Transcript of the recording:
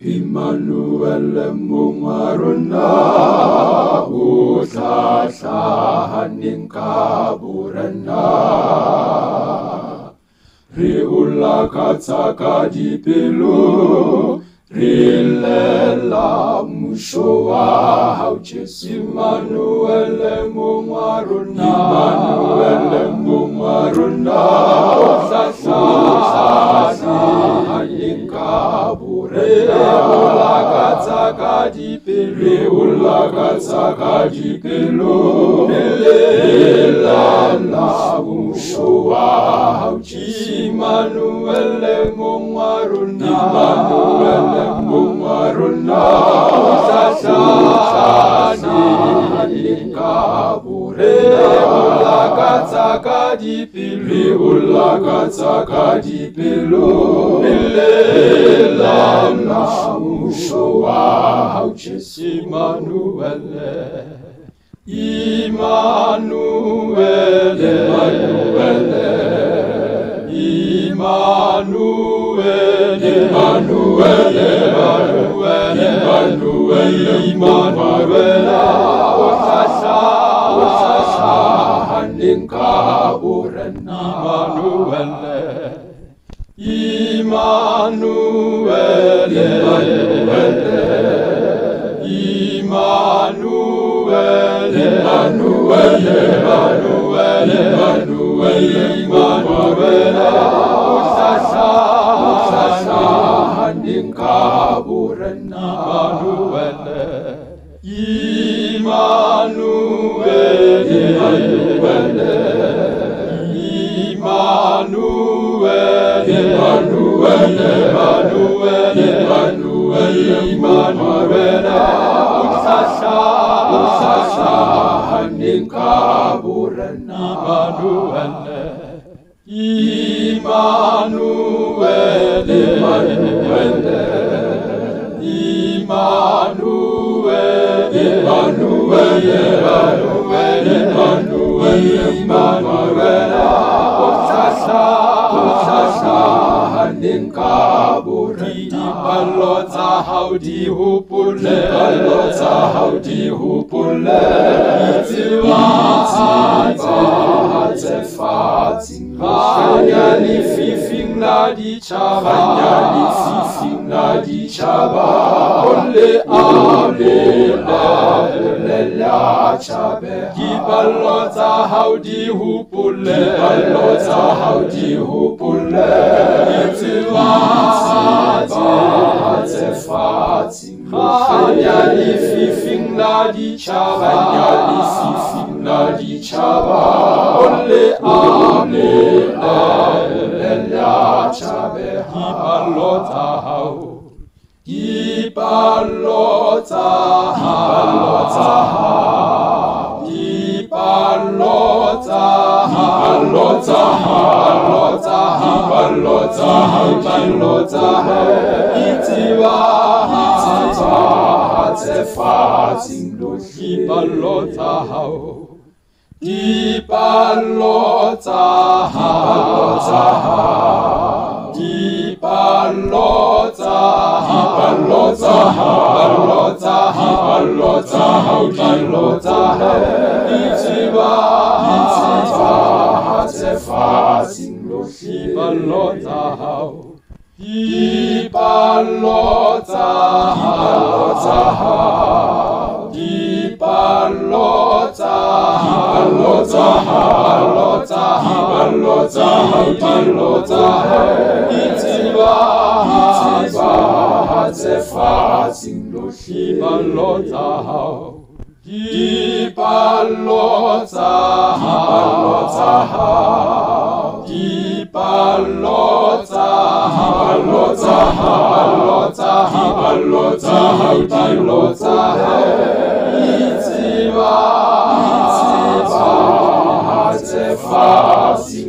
Immanuel Mungaruna Utlahaning Kaburana Riula Katsaka Dipilu Rilela Mushoa Hauches Immanuel Mungaruna Utlahaning Kaburana Reula Katsaka Dipilu Mushoa Immanuel Mungaruna Utlahaning Kaburana Reula Katsaka Dipilu Mushoa Hauches Utlahaning Kaburana Utlahaning Kaburana Utlahaning Kaburana Utlahaning Kaburana Haudi hupule Haudi hupule Fanyali fifing la di chaba Ole la chabe Gibalota haudi hupule Fanyali fifing la di chaba Ole la chabe Gibalota Fasi